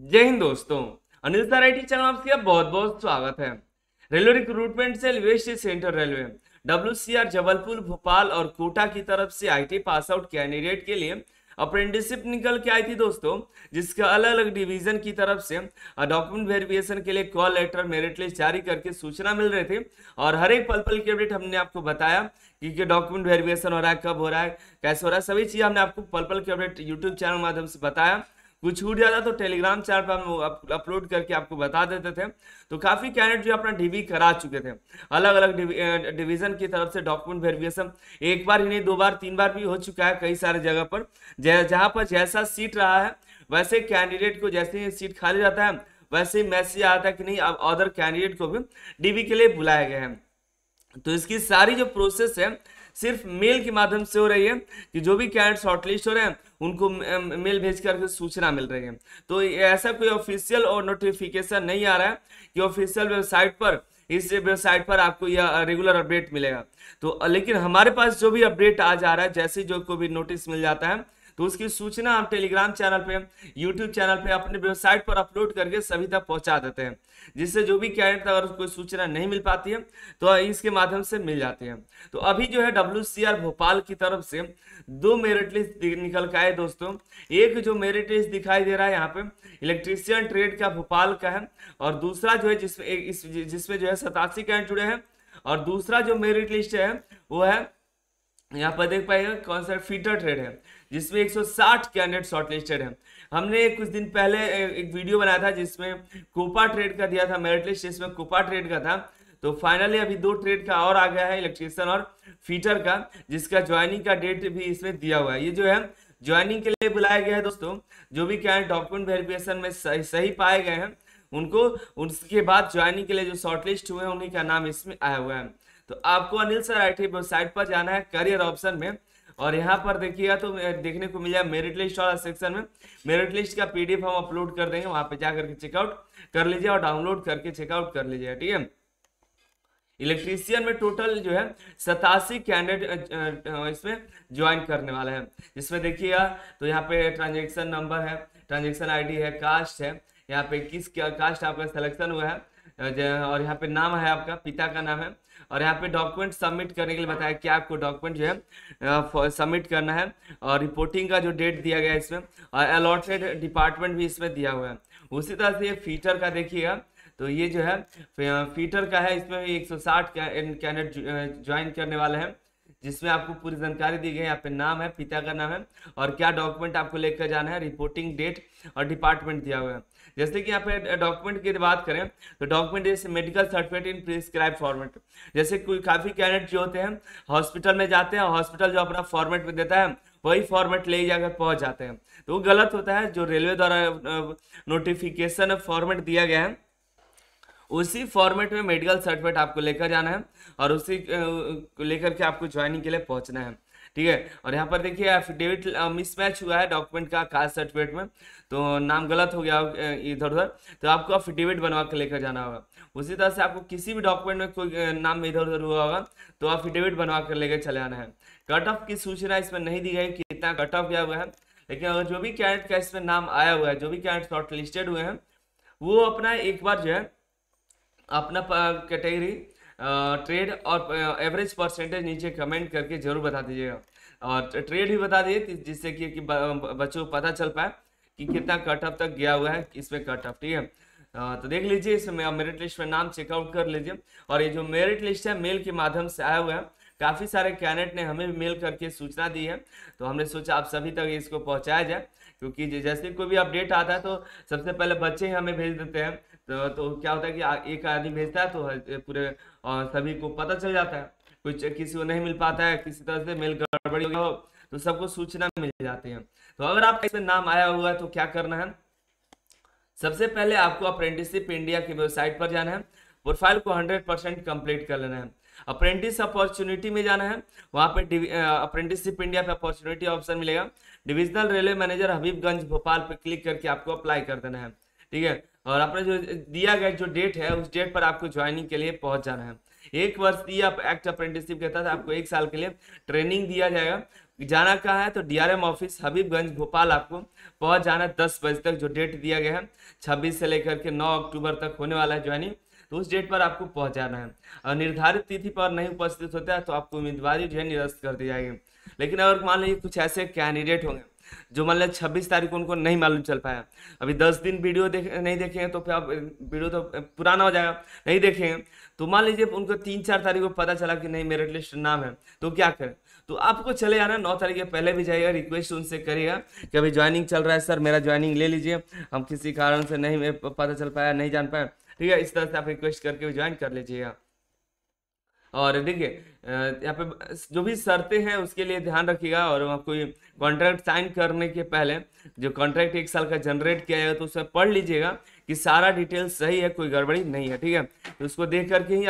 जय हिंद दोस्तों। Anil sir IT channel में आपका बहुत बहुत स्वागत है। Railway recruitment cell west central railway WCR Jabalpur Bhopal और कोटा की तरफ से आईटी पास आउट कैंडिडेट के लिए अप्रेंटिसशिप निकल के आई थी दोस्तों, जिसका अलग अलग डिवीजन की तरफ से डॉक्यूमेंट वेरिफिकेशन के लिए कॉल लेटर मेरिट लिस्ट जारी करके सूचना मिल रही थी। और हर एक पल पल की अपडेट हमने आपको बताया कि डॉक्यूमेंट वेरिफिकेशन हो रहा है, कब हो रहा है, कैसे हो रहा है, सभी चीज़ हमने आपको पल पल की अपडेट यूट्यूब चैनल के माध्यम से बताया। कुछ छूट जाता तो टेलीग्राम चैनल पर हम अपलोड करके आपको बता देते थे। तो काफी कैंडिडेट जो अपना डीवी करा चुके थे, अलग अलग डिवीजन की तरफ से डॉक्यूमेंट वेरिफिकेशन एक बार ही नहीं, दो बार तीन बार भी हो चुका है कई सारे जगह पर। जहां पर जैसा सीट रहा है वैसे कैंडिडेट को जैसे ही सीट खाली जाता है वैसे ही मैसेज आता है कि नहीं, अब अदर कैंडिडेट को भी डीवी के लिए बुलाया गया है। तो इसकी सारी जो प्रोसेस है सिर्फ मेल के माध्यम से हो रही है कि जो भी कैंडिडेट शॉर्टलिस्ट हो रहे हैं उनको मेल भेज करके सूचना मिल रही है। तो ऐसा कोई ऑफिशियल और नोटिफिकेशन नहीं आ रहा है कि ऑफिशियल वेबसाइट पर, इस वेबसाइट पर आपको यह रेगुलर अपडेट मिलेगा। तो लेकिन हमारे पास जो भी अपडेट आ जा रहा है, जैसे जो कोई भी नोटिस मिल जाता है तो उसकी सूचना हम टेलीग्राम चैनल पे, यूट्यूब चैनल पे, अपने वेबसाइट पर अपलोड करके सभी तक पहुंचा देते हैं, जिससे जो भी कैंडिडेट अगर कोई सूचना नहीं मिल पाती है तो इसके माध्यम से मिल जाती है। तो अभी जो है डब्ल्यूसीआर भोपाल की तरफ से दो मेरिट लिस्ट निकल के आए दोस्तों। एक जो मेरिट लिस्ट दिखाई दे रहा है यहाँ पे इलेक्ट्रीशियन ट्रेड का भोपाल का है, और दूसरा जो है जिसमें जो है 87 कैंडिडेट जुड़े हैं। और दूसरा जो मेरिट लिस्ट है वो है, यहाँ पर देख पाएगा कौन सा फीटर ट्रेड है, जिसमें 160 कैंडिडेट शॉर्टलिस्टेड हैं। हमने कुछ दिन पहले एक वीडियो बनाया था जिसमें कोपा ट्रेड का दिया था मेरिट लिस्ट, जिसमें कोपा ट्रेड का था। तो फाइनली अभी दो ट्रेड का और आ गया है, इलेक्ट्रीशियन और फीटर का, जिसका ज्वाइनिंग का डेट भी इसमें दिया हुआ है। ये जो है ज्वाइनिंग के लिए बुलाया गया है दोस्तों। जो भी कैंडिडेट डॉक्यूमेंट वेरिफिकेशन में सही पाए गए हैं उनको, उसके बाद ज्वाइनिंग के लिए जो शॉर्टलिस्ट हुए हैं उन्हीं का नाम इसमें आया हुआ है। तो आपको अनिल सर आईटी वेबसाइट पर जाना है करियर ऑप्शन में, और यहाँ पर देखिएगा तो देखने को मिला मेरिट लिस्ट वाला सेक्शन में मेरिट लिस्ट का पीडीएफ हम अपलोड कर देंगे, वहां पे जाकर के चेकआउट कर लीजिए और डाउनलोड करके चेकआउट कर लीजिए, ठीक है। इलेक्ट्रीशियन में टोटल जो है 87 कैंडिडेट इसमें ज्वाइन करने वाले हैं। जिसमें देखिएगा तो यहाँ पे ट्रांजेक्शन नंबर है, ट्रांजेक्शन आईडी है, कास्ट है, यहाँ पे किस कास्ट आपका सिलेक्शन हुआ है, और यहाँ पे नाम है आपका पिता का नाम है, और यहाँ पे डॉक्यूमेंट सबमिट करने के लिए बताया कि आपको डॉक्यूमेंट जो है सबमिट करना है, और रिपोर्टिंग का जो डेट दिया गया है इसमें, और अलॉटेड डिपार्टमेंट भी इसमें दिया हुआ है। उसी तरह से ये फीटर का देखिएगा तो ये जो है फीटर का है, इसमें 160 कैंडिडेट ज्वाइन करने वाले हैं, जिसमें आपको पूरी जानकारी दी गई है। यहाँ पे नाम है, पिता का नाम है, और क्या डॉक्यूमेंट आपको लेकर जाना है, रिपोर्टिंग डेट और डिपार्टमेंट दिया हुआ है। जैसे कि यहाँ पे डॉक्यूमेंट की बात करें तो डॉक्यूमेंट जैसे medical certificate in prescribe format. जैसे कोई काफी कैंडिडेट जो होते हैं हॉस्पिटल में जाते हैं, हॉस्पिटल जो अपना फॉर्मेट में देता है वही फॉर्मेट ले जाकर पहुंच जाते हैं, तो वो गलत होता है। जो रेलवे द्वारा नोटिफिकेशन फॉर्मेट दिया गया है उसी फॉर्मेट में मेडिकल सर्टिफिकेट आपको लेकर जाना है, और उसी को लेकर के आपको ज्वाइनिंग के लिए पहुंचना है, ठीक है। और यहाँ पर देखिए एफिडेविट मिसमैच हुआ है डॉक्यूमेंट का कास्ट सर्टिफिकेट में, तो नाम गलत हो गया इधर उधर, तो आपको एफिडेविट बनवा के लेकर जाना होगा। उसी तरह से आपको किसी भी डॉक्यूमेंट में कोई नाम इधर उधर हुआ होगा तो एफिडेविट बनवा कर लेकर चले आना है। कट ऑफ की सूचना इसमें नहीं दी गई कि कितना कट ऑफ गया हुआ है, लेकिन अगर जो भी कैंडिडेट का इसमें नाम आया हुआ है, जो भी कैंडिडेट शॉर्ट लिस्टेड हुए हैं, वो अपना एक बार जो है अपना कैटेगरी ट्रेड और एवरेज परसेंटेज नीचे कमेंट करके जरूर बता दीजिएगा, और ट्रेड भी बता दीजिए जिससे कि बच्चों को पता चल पाए कि कितना कट ऑफ तक गया हुआ है इसमें कट ऑफ, ठीक है। तो देख लीजिए इसमें मेरिट लिस्ट में नाम चेकआउट कर लीजिए। और ये जो मेरिट लिस्ट है मेल के माध्यम से आया हुआ है, काफ़ी सारे कैंडिडेट ने हमें भी मेल करके सूचना दी है, तो हमने सोचा आप सभी तक इसको पहुंचाया जाए, क्योंकि जैसे कोई भी अपडेट आता है तो सबसे पहले बच्चे ही हमें भेज देते हैं। तो क्या होता है कि एक आदमी भेजता है तो पूरे सभी को पता चल जाता है, कुछ किसी को नहीं मिल पाता है, किसी तरह से मेल गड़बड़ी हो गया हो तो सबको सूचना मिल जाती है। तो अगर आपका इसमें नाम आया हुआ है तो क्या करना है, सबसे पहले आपको अप्रेंटिसशिप इंडिया की वेबसाइट पर जाना है, प्रोफाइल को 100% कंप्लीट कर लेना है, अप्रेंटिस अपॉर्चुनिटी में जाना है, वहां पे अप्रेंटिसशिप इंडिया पे अपॉर्चुनिटी ऑप्शन मिलेगा, divisional railway manager Habibganj Bhopal पे क्लिक करके आपको अप्लाई कर देना है, ठीक है। और अपना जो दिया गया जो डेट है उस डेट पर आपको ज्वाइनिंग के लिए पहुंच जाना है। 1 वर्ष की आप एक्ट अप्रेंटिसशिप के तहत आपको 1 साल के लिए ट्रेनिंग दिया जाएगा। जाना कहाँ है तो डीआरएम ऑफिस हबीबगंज भोपाल आपको पहुंच जाना है 10 बजे तक, जो डेट दिया गया है 26 से लेकर के 9 अक्टूबर तक होने वाला है ज्वाइनिंग, तो उस डेट पर आपको पहुंच जाना है। और निर्धारित तिथि पर नहीं उपस्थित होता है तो आपको उम्मीदवारी जो है निरस्त कर दी जाएगी। लेकिन अगर मान लीजिए कुछ ऐसे कैंडिडेट होंगे जो मान लीजिए 26 तारीख को उनको नहीं मालूम चल पाया, अभी 10 दिन वीडियो नहीं देखेंगे तो फिर आप वीडियो तो पुराना हो जाएगा, नहीं देखेंगे तो मान लीजिए उनको 3-4 तारीख को पता चला कि नहीं मेरिट लिस्ट नाम है, तो क्या करें, तो आपको चले जाना 9 तारीख के पहले भी जाइएगा, रिक्वेस्ट उनसे करिएगा कि अभी ज्वाइनिंग चल रहा है सर, मेरा ज्वाइनिंग ले लीजिए, हम किसी कारण से नहीं पता चल पाया, नहीं जान पाया, ठीक है, इस तरह से आप रिक्वेस्ट करके भी ज्वाइन कर लीजिएगा। और देखिए यहाँ पे जो भी शर्तें हैं उसके लिए ध्यान रखिएगा। और वहाँ कोई कॉन्ट्रैक्ट साइन करने के पहले जो कॉन्ट्रैक्ट 1 साल का जनरेट किया जाएगा तो उसमें पढ़ लीजिएगा कि सारा डिटेल सही है, कोई गड़बड़ी नहीं है, ठीक है, तो उसको देख करके ही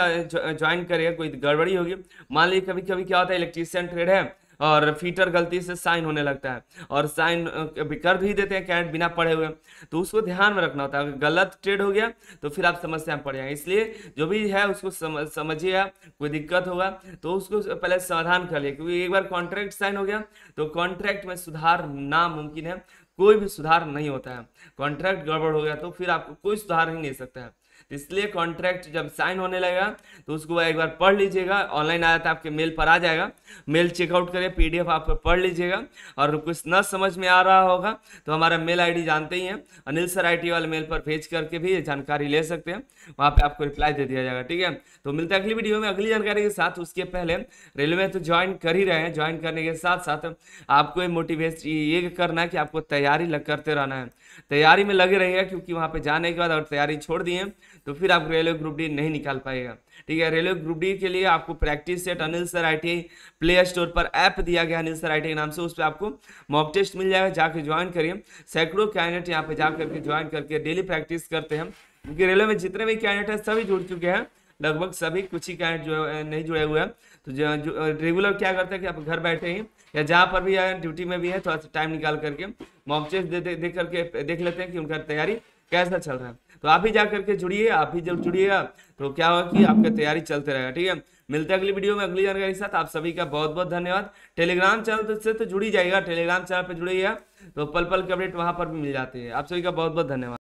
ज्वाइन करिएगा। कोई गड़बड़ी होगी, मान लीजिए कभी कभी क्या होता है इलेक्ट्रीशियन ट्रेड है और फीटर गलती से साइन होने लगता है और साइन कर भी देते हैं कैंडिडेट बिना पढ़े हुए, तो उसको ध्यान में रखना होता है। अगर गलत ट्रेड हो गया तो फिर आप समस्या में पड़ जाएंगे, इसलिए जो भी है उसको समझिए। कोई दिक्कत होगा तो उसको पहले समाधान कर लिए, क्योंकि एक बार कॉन्ट्रैक्ट साइन हो गया तो कॉन्ट्रैक्ट में सुधार नामुमकिन है, कोई भी सुधार नहीं होता है। कॉन्ट्रैक्ट गड़बड़ हो गया तो फिर आपको कोई सुधार ही नहीं सकता है, इसलिए कॉन्ट्रैक्ट जब साइन होने लगेगा तो उसको एक बार पढ़ लीजिएगा। ऑनलाइन आया था आपके मेल पर आ जाएगा, मेल चेकआउट करिए, पीडीएफ आप पढ़ लीजिएगा। और कुछ न समझ में आ रहा होगा तो हमारा मेल आईडी जानते ही हैं, अनिल सर IT वाले मेल पर भेज करके भी जानकारी ले सकते हैं, वहाँ पे आपको रिप्लाई दे दिया जाएगा, ठीक है। तो मिलता है अगली वीडियो में अगली जानकारी के साथ। उसके पहले रेलवे में तो ज्वाइन कर ही रहे हैं, ज्वाइन करने के साथ साथ आपको मोटिवेट ये करना है कि आपको तैयारी करते रहना है, तैयारी में लगे रहिएगा, क्योंकि वहाँ पे जाने के बाद अगर तैयारी छोड़ दिए तो फिर आप रेलवे ग्रुप डी नहीं निकाल पाएगा, ठीक है। रेलवे ग्रुप डी के लिए आपको practice set Anil sir ITI play store पर ऐप दिया गया अनिल सर ITI के नाम से, उस पर आपको मॉक टेस्ट मिल जाएगा, जाके ज्वाइन करिए। सैकड़ों कैंडिडेट यहाँ पे जा करके ज्वाइन करके डेली प्रैक्टिस करते हैं, क्योंकि रेलवे में जितने भी कैंडिडेट हैं सभी जुड़ चुके हैं, लगभग सभी, कुछ ही कैंडिडेट जो नहीं जुड़े हुए हैं। तो जो रेगुलर क्या करते हैं कि आप घर बैठे ही या जहाँ पर भी आए ड्यूटी में भी है थोड़ा सा टाइम निकाल करके मॉक टेस्ट देख करके देख लेते हैं कि उनका तैयारी कैसा चल रहा है। तो आप ही जा करके जुड़िए, आप ही जब जुड़िएगा तो क्या होगा कि आपका तैयारी चलते रहेगा, ठीक है। मिलते हैं अगली वीडियो में अगली जानकारी के साथ। आप सभी का बहुत बहुत धन्यवाद। टेलीग्राम चैनल से तो जुड़ ही जाइएगा, टेलीग्राम चैनल पर जुड़िएगा तो पल पल के अपडेट वहां पर भी मिल जाते हैं। आप सभी का बहुत बहुत धन्यवाद।